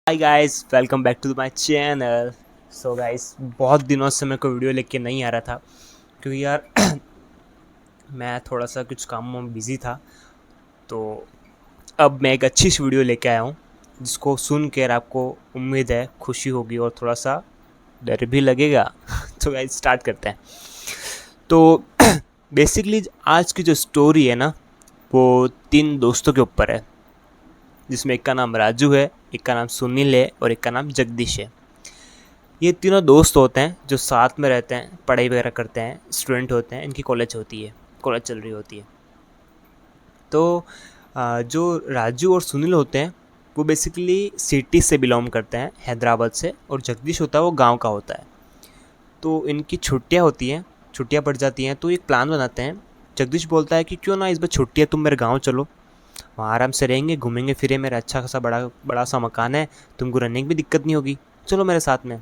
Hi guys, welcome back to my channel. So guys, बहुत दिनों से मेरे को वीडियो लेके नहीं आ रहा था क्योंकि यार मैं थोड़ा सा कुछ कामों में बिज़ी था। तो अब मैं एक अच्छी सी वीडियो लेके आया हूँ जिसको सुन कर आपको उम्मीद है खुशी होगी और थोड़ा सा डर भी लगेगा। तो गाइस स्टार्ट करते हैं। तो बेसिकली आज की जो स्टोरी है ना, वो तीन दोस्तों के ऊपर है, जिसमें एक का नाम राजू है, एक का नाम सुनील है और एक का नाम जगदीश है। ये तीनों दोस्त होते हैं जो साथ में रहते हैं, पढ़ाई वगैरह करते हैं, स्टूडेंट होते हैं, इनकी कॉलेज होती है, कॉलेज चल रही होती है। तो जो राजू और सुनील होते हैं वो बेसिकली सिटी से बिलोंग करते हैं, हैदराबाद से, और जगदीश होता है वो गांव का होता है। तो इनकी छुट्टियां होती हैं, छुट्टियां पड़ जाती हैं तो एक प्लान बनाते हैं। जगदीश बोलता है कि क्यों ना इस बार छुट्टियां तुम मेरे गाँव चलो, वहाँ आराम से रहेंगे, घूमेंगे फिरे, मेरा अच्छा खासा बड़ा बड़ा सा मकान है, तुमको रहने की भी दिक्कत नहीं होगी, चलो मेरे साथ में,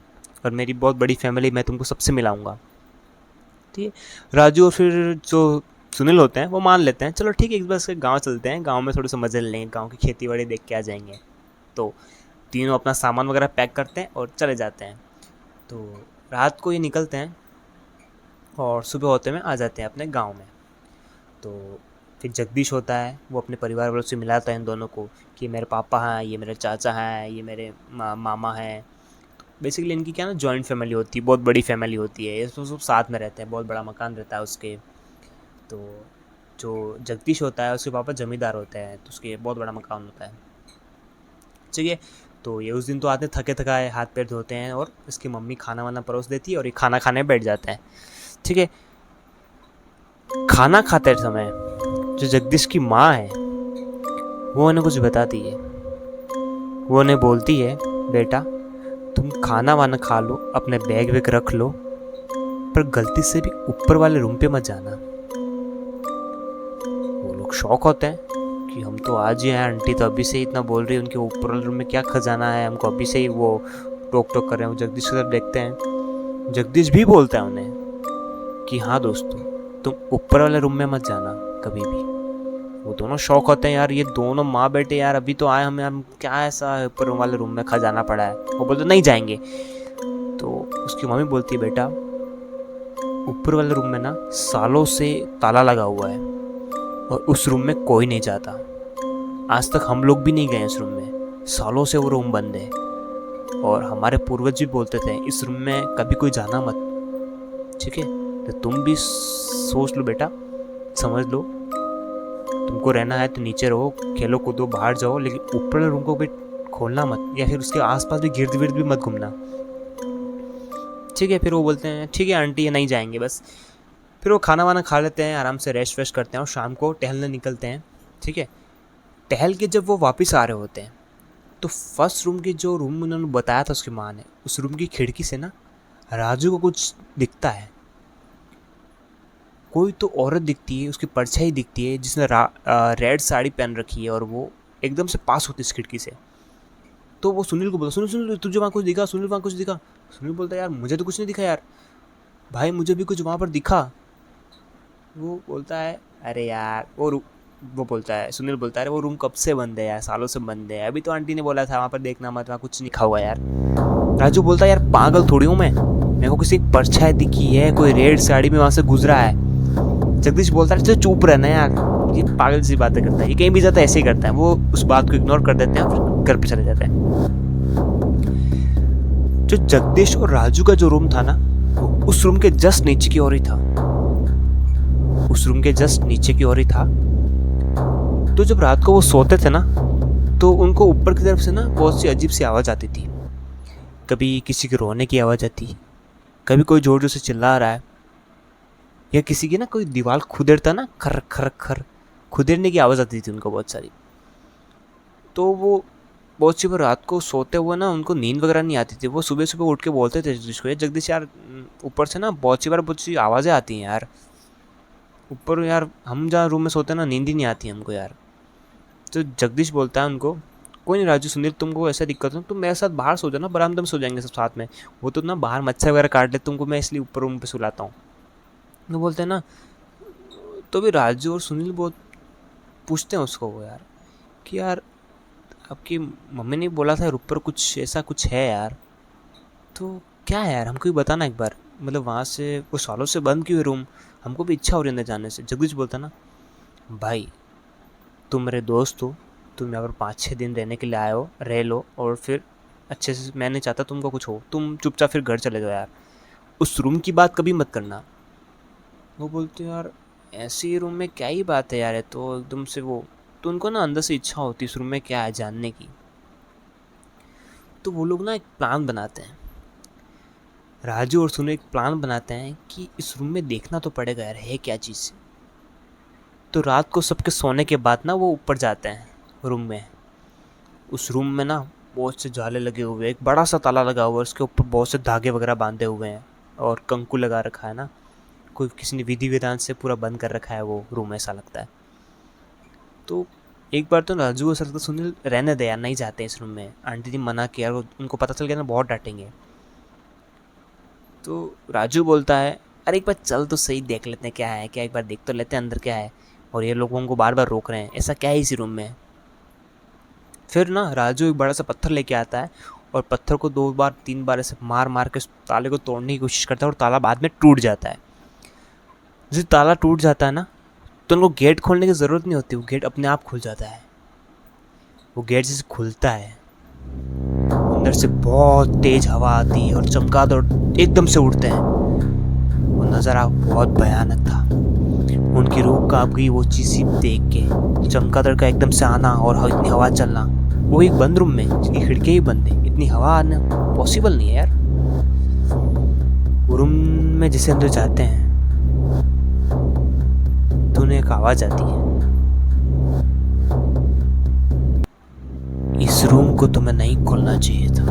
और मेरी बहुत बड़ी फैमिली, मैं तुमको सबसे मिलाऊंगा। ठीक है। राजू और फिर जो सुनील होते हैं वो मान लेते हैं, चलो ठीक है, इस बार से गाँव चलते हैं, गाँव में थोड़े से मज़े ले लेंगे, गाँव की खेती बाड़ी देख के आ जाएंगे। तो तीनों अपना सामान वगैरह पैक करते हैं और चले जाते हैं। तो रात को ये निकलते हैं और सुबह होते में आ जाते हैं अपने गाँव में। तो फिर जगदीश होता है वो अपने परिवार वालों से मिलाता है इन दोनों को कि मेरे पापा हैं, ये मेरे चाचा हैं, ये मेरे मामा हैं। बेसिकली इनकी क्या ना जॉइंट फैमिली होती है, बहुत बड़ी फैमिली होती है, ये सब साथ में रहते हैं, बहुत बड़ा मकान रहता है उसके। तो जो जगदीश होता है उसके पापा जमींदार होते हैं, तो उसके बहुत बड़ा मकान होता है। ठीक है। तो ये उस दिन तो आते हैं थके थकाए, हाथ पैर धोते हैं और इसकी मम्मी खाना वाना परोस देती है और ये खाना खाने बैठ जाते हैं। ठीक है। खाना खाते समय जो जगदीश की माँ है वो उन्हें कुछ बताती है। वो उन्हें बोलती है, बेटा तुम खाना वाना खा लो, अपने बैग वैग रख लो, पर गलती से भी ऊपर वाले रूम पे मत जाना। वो लोग शौक होते हैं कि हम तो आज ही हैं, आंटी तो अभी से ही इतना बोल रही है, उनके ऊपर वाले रूम में क्या खजाना है, हमको अभी से ही वो टोक टोक कर रहे हैं। वो जगदीश की तरफ देखते हैं, जगदीश भी बोलता है उन्हें कि हाँ दोस्तों, तुम ऊपर वाले रूम में मत जाना कभी भी। वो दोनों शौक होते हैं यार, ये दोनों माँ बेटे यार, अभी तो आए हमें, हम क्या ऐसा ऊपर वाले रूम में खजाना पड़ा है, वो बोलते नहीं जाएंगे। तो उसकी मम्मी बोलती है, बेटा ऊपर वाले रूम में ना सालों से ताला लगा हुआ है और उस रूम में कोई नहीं जाता, आज तक हम लोग भी नहीं गए उस रूम में, सालों से वो रूम बंद है, और हमारे पूर्वज भी बोलते थे इस रूम में कभी कोई जाना मत। ठीक है। तो तुम भी सोच लो बेटा, समझ लो, तुमको रहना है तो नीचे रहो, खेलो कूदो, बाहर जाओ, लेकिन ऊपर वाले रूम को भी खोलना मत, या फिर उसके आसपास भी गिर्द विर्द भी मत घूमना। ठीक है। फिर वो बोलते हैं ठीक है आंटी, ये नहीं जाएंगे बस। फिर वो खाना वाना खा लेते हैं, आराम से रेस्ट वेस्ट करते हैं और शाम को टहलने निकलते हैं। ठीक है। टहल के जब वो वापस आ रहे होते हैं तो फर्स्ट रूम की जो रूम उन्होंने बताया था उसकी माँ ने, उस रूम की खिड़की से ना राजू को कुछ दिखता है। कोई तो औरत दिखती है, उसकी परछाई दिखती है, जिसने रेड साड़ी पहन रखी है, और वो एकदम से पास होती है इस खिड़की से। तो वो सुनील को बोला, सुनील सुनील तुझे वहाँ कुछ दिखा, सुनील वहाँ कुछ दिखा। सुनील बोलता है यार मुझे तो कुछ नहीं दिखा यार, भाई मुझे भी कुछ वहाँ पर दिखा। वो बोलता है अरे यार वो बोलता है, सुनील बोलता है अरे वो रूम कब से बंद है यार, सालों से बंद है, अभी तो आंटी ने बोला था वहाँ पर देखना मत, वहाँ कुछ नहीं लिखा हुआ यार। राजू बोलता है यार पागल थोड़ी हूँ मैं, मेरे को किसी परछाई दिखी है, कोई रेड साड़ी में वहाँ से गुजरा है। जगदीश बोलता है चुप रहना यार, ये पागल सी बातें करता है, ये कहीं भी जाता है ऐसे ही करता है। वो उस बात को इग्नोर कर देते हैं और घर पे चले जाते हैं। जो जगदीश और राजू का जो रूम था ना, वो उस रूम के जस्ट नीचे की ओर ही था, उस रूम के जस्ट नीचे की ओर ही था। तो जब रात को वो सोते थे ना, तो उनको ऊपर की तरफ से ना बहुत सी अजीब सी आवाज़ आती थी। कभी किसी के रोने की आवाज़ आती, कभी कोई जोर जोर से चिल्ला रहा है, या किसी की ना कोई दीवार खुदेड़ता ना, खर खर खर खुदेड़ने की आवाज़ आती थी उनको बहुत सारी। तो वो बहुत सी बार रात को सोते हुए ना उनको नींद वगैरह नहीं आती थी, वो सुबह सुबह उठ के बोलते थे जगदीश को, जगदीश यार ऊपर से ना बहुत सी बार बहुत सी आवाज़ें आती हैं यार, ऊपर यार हम जहाँ रूम में सोते हैं ना नींद ही नहीं आती हमको यार। तो जगदीश बोलता है उनको, कोई नहीं राजू सुनील, तुमको ऐसा दिक्कत हो तुम मेरे साथ बाहर सो जाओ ना, बरामदे में सो जाएंगे सब साथ में, वो तो ना बाहर मच्छर वगैरह काट ले तुमको, मैं इसलिए ऊपर रूम पे सुलाता हूँ। तो बोलते हैं ना, तो भी राजू और सुनील बहुत पूछते हैं उसको वो यार कि यार आपकी मम्मी ने बोला था यार ऊपर कुछ ऐसा कुछ है यार, तो क्या है यार, हमको भी बताना एक बार, मतलब वहाँ से वो सालों से बंद क्यों है रूम, हमको भी इच्छा हो रही है अंदर जाने से। जगदीश बोलता ना, भाई तुम मेरे दोस्त हो, तुम यहाँ पर 5-6 दिन रहने के लिए आए हो, रह लो और फिर अच्छे से, मैं नहीं चाहता तुमको कुछ हो, तुम चुपचाप फिर घर चले जाओ यार, उस रूम की बात कभी मत करना। वो बोलते यार ऐसे रूम में क्या ही बात है यार, है तो एकदम से वो, तो उनको ना अंदर से इच्छा होती है इस रूम में क्या है जानने की। तो वो लोग ना एक प्लान बनाते हैं, राजू और सुनील एक प्लान बनाते हैं कि इस रूम में देखना तो पड़ेगा यार है क्या चीज़। तो रात को सबके सोने के बाद ना वो ऊपर जाते हैं रूम में। उस रूम में ना बहुत से जाले लगे हुए हैं, एक बड़ा सा ताला लगा हुआ है, उसके ऊपर बहुत से धागे वगैरह बांधे हुए हैं और कंकु लगा रखा है ना, कोई किसी ने विधि विधान से पूरा बंद कर रखा है वो रूम, ऐसा लगता है। तो एक बार तो राजू को सर तो सुनील रहने दे यार, नहीं जाते इस रूम में, आंटी जी मना किया, और उनको पता चल गया ना बहुत डांटेंगे। तो राजू बोलता है अरे एक बार चल तो सही, देख लेते हैं क्या है क्या, एक बार देख तो लेते हैं अंदर क्या है, और ये लोगों को बार बार रोक रहे हैं, ऐसा क्या है इसी रूम में। फिर ना राजू एक बड़ा सा पत्थर लेके आता है और पत्थर को 2-3 बार ऐसे मार मार के उस ताले को तोड़ने की कोशिश करता है, और ताला बाद में टूट जाता है। जैसे ताला टूट जाता है ना, तो उनको गेट खोलने की ज़रूरत नहीं होती, वो गेट अपने आप खुल जाता है। वो गेट जैसे खुलता है, अंदर से बहुत तेज हवा आती है और चमगादड़ एकदम से उड़ते हैं। वो नज़ारा बहुत भयानक था, उनकी रूह कांप गई वो चीज़ देख के, चमगादड़ का एकदम से आना और इतनी हवा चलना, वो एक बंद रूम में जिसकी खिड़कियाँ ही बंद है, इतनी हवा आना पॉसिबल नहीं है यार। वो रूम में जैसे अंदर जाते हैं तो उन्हें एक आवाज़ आती है, इस रूम को तुम्हें नहीं खोलना चाहिए था।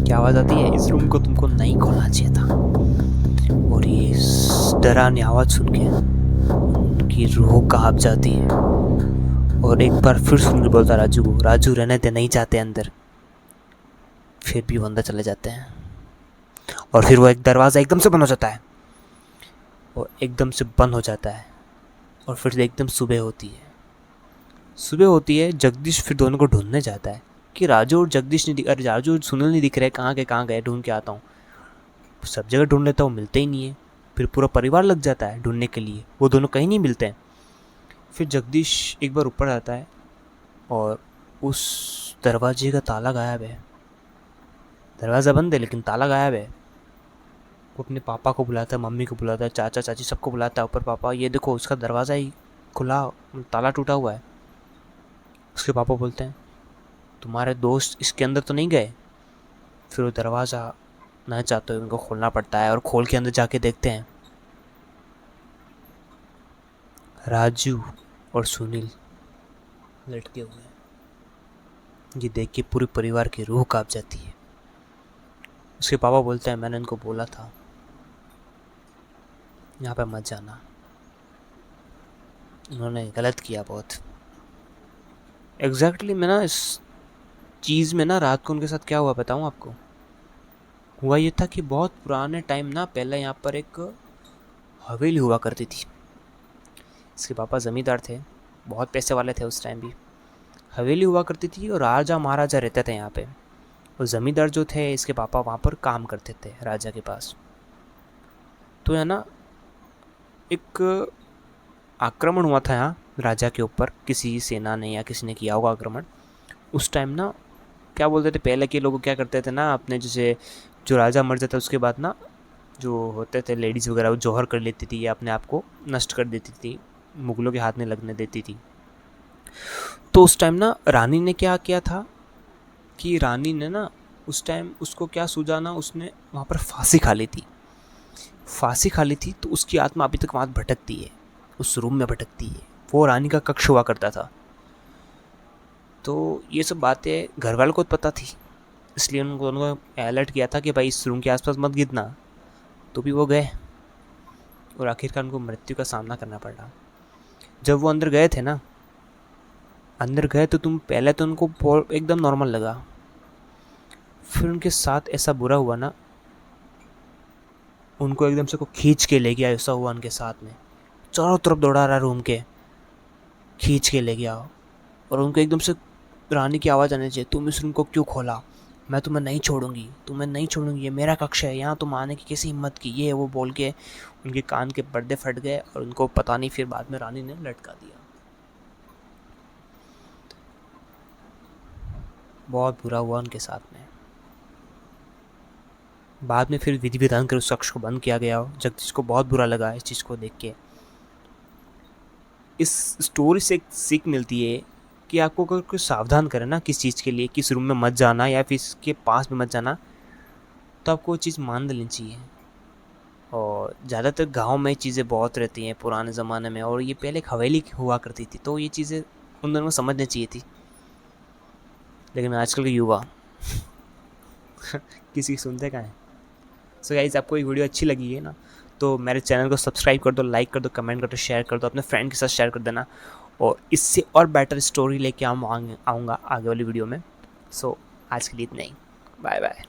क्या आवाज़ आती है, इस रूम को तुमको नहीं खोलना चाहिए था। और ये डरावनी आवाज़ सुन के उनकी रूह कांप जाती है, और एक बार फिर सुन बोलता राजू को, राजू रहने दे, नहीं जाते अंदर। फिर भी वो अंदर चले जाते हैं, और फिर वो एक दरवाज़ा एकदम से बंद हो जाता है, वो एकदम से बंद हो जाता है, और फिर एकदम सुबह होती है। सुबह होती है, जगदीश फिर दोनों को ढूंढने जाता है कि राजू और जगदीश नहीं अरे राजू और सुनील नहीं दिख रहे, कहाँ गए, ढूंढ के आता हूँ। सब जगह ढूंढ लेता हूँ, मिलते ही नहीं है। फिर पूरा परिवार लग जाता है ढूंढने के लिए, वो दोनों कहीं नहीं मिलते हैं। फिर जगदीश एक बार ऊपर आता है और उस दरवाजे का ताला गायब है, दरवाज़ा बंद है लेकिन ताला गायब है। वो अपने पापा को बुलाता है, मम्मी को बुलाता है, चाचा चाची सबको बुलाता है ऊपर, पापा ये देखो उसका दरवाज़ा ही खुला, ताला टूटा हुआ है। उसके पापा बोलते हैं तुम्हारे दोस्त इसके अंदर तो नहीं गए। फिर वो दरवाज़ा ना चाहते हुए उनको खोलना पड़ता है, और खोल के अंदर जाके देखते हैं राजू और सुनील लटके हुए हैं। ये देख के पूरे परिवार की रूह कांप जाती है। उसके पापा बोलते हैं मैंने इनको बोला था यहाँ पे मत जाना, उन्होंने गलत किया बहुत। एग्जैक्टली मैं ना इस चीज़ में ना रात को उनके साथ क्या हुआ बताऊँ आपको। हुआ ये था कि बहुत पुराने टाइम ना पहले यहाँ पर एक हवेली हुआ करती थी। इसके पापा ज़मींदार थे, बहुत पैसे वाले थे उस टाइम भी। हवेली हुआ करती थी और राजा महाराजा रहते थे यहाँ पे, और ज़मींदार जो थे इसके पापा वहाँ पर काम करते थे राजा के पास। तो है ना एक आक्रमण हुआ था यहाँ राजा के ऊपर, किसी सेना ने या किसी ने किया होगा आक्रमण। उस टाइम ना क्या बोलते थे, पहले के लोग क्या करते थे ना, अपने जैसे जो राजा मर जाता उसके बाद ना जो होते थे लेडीज़ वगैरह, वो जौहर कर लेती थी या अपने आप को नष्ट कर देती थी, मुगलों के हाथ में लगने देती थी। तो उस टाइम ना रानी ने क्या किया था कि रानी ने ना उस टाइम उसको क्या सूझा ना, उसने वहाँ पर फांसी खा ली थी। फांसी खा ली थी तो उसकी आत्मा अभी तक वहाँ भटकती है, उस रूम में भटकती है। वो रानी का कक्ष हुआ करता था। तो ये सब बातें घर वालों को पता थी, इसलिए उनको अलर्ट किया था कि भाई इस रूम के आसपास मत गिरना। तो भी वो गए, और आखिरकार उनको मृत्यु का सामना करना पड़ा। जब वो अंदर गए थे ना, अंदर गए तो तुम पहले तो उनको एकदम नॉर्मल लगा, फिर उनके साथ ऐसा बुरा हुआ ना, उनको एकदम से को खींच के ले गया, ऐसा हुआ उनके साथ में, चारों तरफ दौड़ा रहा रूम के, खींच के ले गया, और उनको एकदम से रानी की आवाज़ आनी चाहिए, तुम इस रूम को क्यों खोला, मैं तुम्हें नहीं छोड़ूंगी, तुम्हें नहीं छोड़ूंगी, ये मेरा कक्ष है, यहाँ तुम आने की कैसी हिम्मत की, ये वो बोल के उनके कान के पर्दे फट गए और उनको पता नहीं फिर बाद में रानी ने लटका दिया। बहुत बुरा हुआ उनके साथ में। बाद में फिर विधि विधान कर उस कक्ष को बंद किया गया। जगदीश को बहुत बुरा लगा इस चीज़ को देख के। इस स्टोरी से एक सीख मिलती है कि आपको अगर कुछ सावधान करें ना किस चीज़ के लिए, किस रूम में मत जाना या फिर इसके पास में मत जाना, तो आपको वो चीज़ मान लेनी चाहिए। और ज़्यादातर गांव में चीज़ें बहुत रहती हैं पुराने ज़माने में, और ये पहले एक हवेली हुआ करती थी, तो ये चीज़ें उन दोनों को समझनी चाहिए थी। लेकिन आजकल के युवा किसी की सुनते कहाँ हैं। सो गाइस, आपको ये वीडियो अच्छी लगी है ना, तो मेरे चैनल को सब्सक्राइब कर दो, लाइक कर दो, कमेंट कर दो, शेयर कर दो, अपने फ्रेंड के साथ शेयर कर देना। और इससे और बेटर स्टोरी लेके आऊँगा आगे वाली वीडियो में। सो आज के लिए इतना ही। Bye bye.